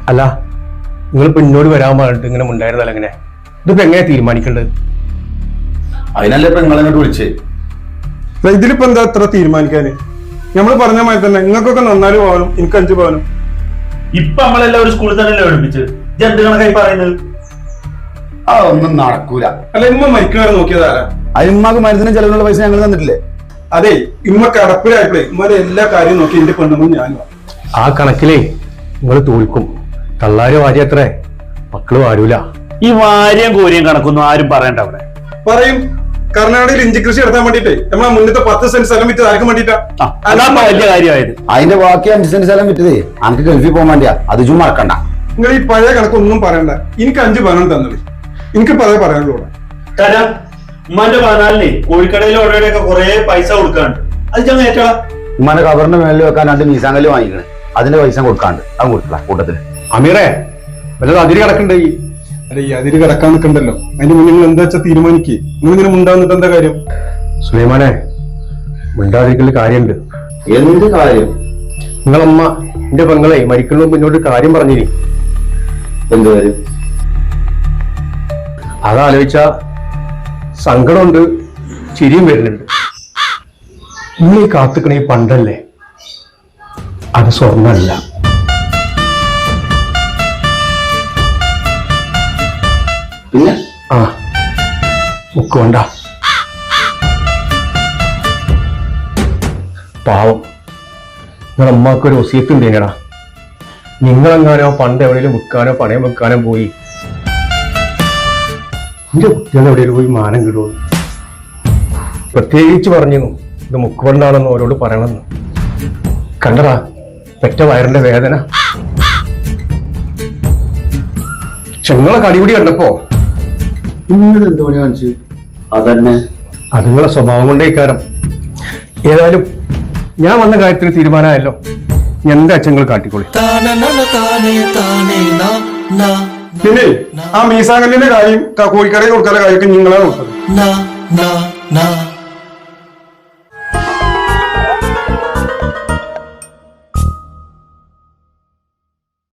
അല്ല നിങ്ങളിപ്പോ എന്നോട് വരാൻ പറഞ്ഞിട്ട് ഇങ്ങനെ ഉണ്ടായിരുന്നല്ല എങ്ങനെ ഇതിപ്പോ എങ്ങനെ തീരുമാനിക്കേണ്ടത്? അതിനല്ലേ ഇപ്പൊ നിങ്ങളെന്നോട് വിളിച്ചേ. ഇതിലിപ്പോ എന്താ അത്ര തീരുമാനിക്കാന്? നമ്മൾ പറഞ്ഞ മാതിരി തന്നെ നിങ്ങൾക്കൊക്കെ 4 പവനും എനിക്ക് 5 പവനും. ഇപ്പൊ നമ്മളെല്ലാം ഒരു സ്കൂളിൽ തന്നെയല്ലേ പഠിപ്പിച്ചത്. എന്ത് കണക്കായി പറയുന്നത്? അതൊന്നും നടക്കൂല. അല്ല ഇമ്മ മരിക്കണവരെ നോക്കിയതാരാ? അതിന്മാക്ക് മരുന്നിനും ചെലവിനുള്ള പൈസ ഞങ്ങൾ തന്നിട്ടില്ലേ? അതെ ഇമ്മ കടപ്പിലായപ്പോഴേ ഇമ്മ എല്ലാ കാര്യവും നോക്കി എന്റെ പെണ്ണുമ്പോൾ ഞാനും ആ കണക്കിലേ നിങ്ങൾ തോൽക്കും. തള്ളാര് വാരി അത്രേ, മക്കള് വാരൂല. ഈ വാര്യം കോരിയും കണക്കൊന്നും ആരും പറയണ്ട അവിടെ. പറയും. കർണാടകയിൽ ഇഞ്ചി കൃഷി നടത്താൻ വേണ്ടിട്ടേ നമ്മളെ മുന്നത്തെ 10 സെന്റ് സ്ഥലം വിറ്റ് ആർക്കും വേണ്ടിട്ടാ? അതാ വലിയ കാര്യമായത്. അതിന്റെ ബാക്കി 5 സെന്റ് സ്ഥലം വിറ്റതേ അനക്ക് ഗൾഫിൽ പോകാൻ വേണ്ടിയാ. അത് ചുമ്മാ മറക്കണ്ട. നിങ്ങൾ ഈ പഴയ കണക്കൊന്നും പറയണ്ട. എനിക്ക് 5 പവനം തന്നത് എനിക്ക് പതേ പറയാനുള്ളൂ. തരാം. ഉമ്മാന്റെ 14 കോഴിക്കടയിൽ ഓടേടെയൊക്കെ കുറെ പൈസ കൊടുക്കാണ്ട്. അത് ഞാൻ ഏറ്റവും ഉമ്മാന്റെ കവറിന്റെ മേളിൽ വെക്കാൻ 2 മീസാങ്കല്ല് വാങ്ങിക്കണേ. അതിന്റെ പൈസ കൊടുക്കാണ്ട് അത് കൊടുക്കില്ല കൂട്ടത്തില്. അമീറേ വല്ലതും അതിര് കിടക്കണ്ടേ? അല്ലെ ഈ അതിര് കിടക്കാൻ നിൽക്കണ്ടല്ലോ. അതിന്റെ മുന്നിൽ നിങ്ങൾ എന്താ വെച്ചാൽ തീരുമാനിക്കേ. നിങ്ങൾ ഇങ്ങനെ മുണ്ടാന്നിട്ട് എന്താ കാര്യം? സുലൈമാനെ മിണ്ടാതിരിക്കൽ കാര്യമുണ്ട്. എന്ത് കാര്യം? നിങ്ങളമ്മ എന്റെ പെങ്ങളെ മരിക്കുന്നതിന് മുന്നോട്ട് കാര്യം പറഞ്ഞിനി. എന്ത് കാര്യം? അതാലോചിച്ച സങ്കടമുണ്ട്, ചിരിയും വരുന്നുണ്ട്. ഇന്ന് ഈ കാത്തുക്കണ ഈ പണ്ടല്ലേ, അത് സ്വർണ്ണല്ല. പിന്നെ ആ മുക്ക് വേണ്ട. പാവം നിങ്ങളമ്മക്കൊരു ഒസിയത്ത് ഉണ്ടേനടാ. നിങ്ങളെങ്ങാനോ പണ്ട് എവിടെയെങ്കിലും വിൽക്കാനോ പണയം വെക്കാനോ പോയി എന്റെ കുട്ടികൾ എവിടെയും പോയി മാനം കിടുമോ? പ്രത്യേകിച്ച് പറഞ്ഞിരുന്നു ഇത് മുക്കുകൊണ്ടാണെന്ന് അവരോട് പറയണമെന്ന്. കണ്ടടാ പെറ്റ വയറിന്റെ വേദന. ചെങ്ങളെ കടിപിടി കണ്ടപ്പോ നിങ്ങൾ എന്ത് പണി കാണിച്ചു? അതന്നെ അതുങ്ങളെ സ്വഭാവം കൊണ്ടേ കാരം. ഏതായാലും ഞാൻ വന്ന കാര്യത്തിന് തീരുമാനമായല്ലോ. എന്റെ അച്ഛങ്ങൾ കാട്ടിക്കോളി. പിന്നെ ആ മീസാങ്കല്ലിന്റെ കാര്യം കോഴിക്കടയിൽ കൊടുക്കാത്ത കാര്യമൊക്കെ നിങ്ങളാണ് നോക്കുന്നത്.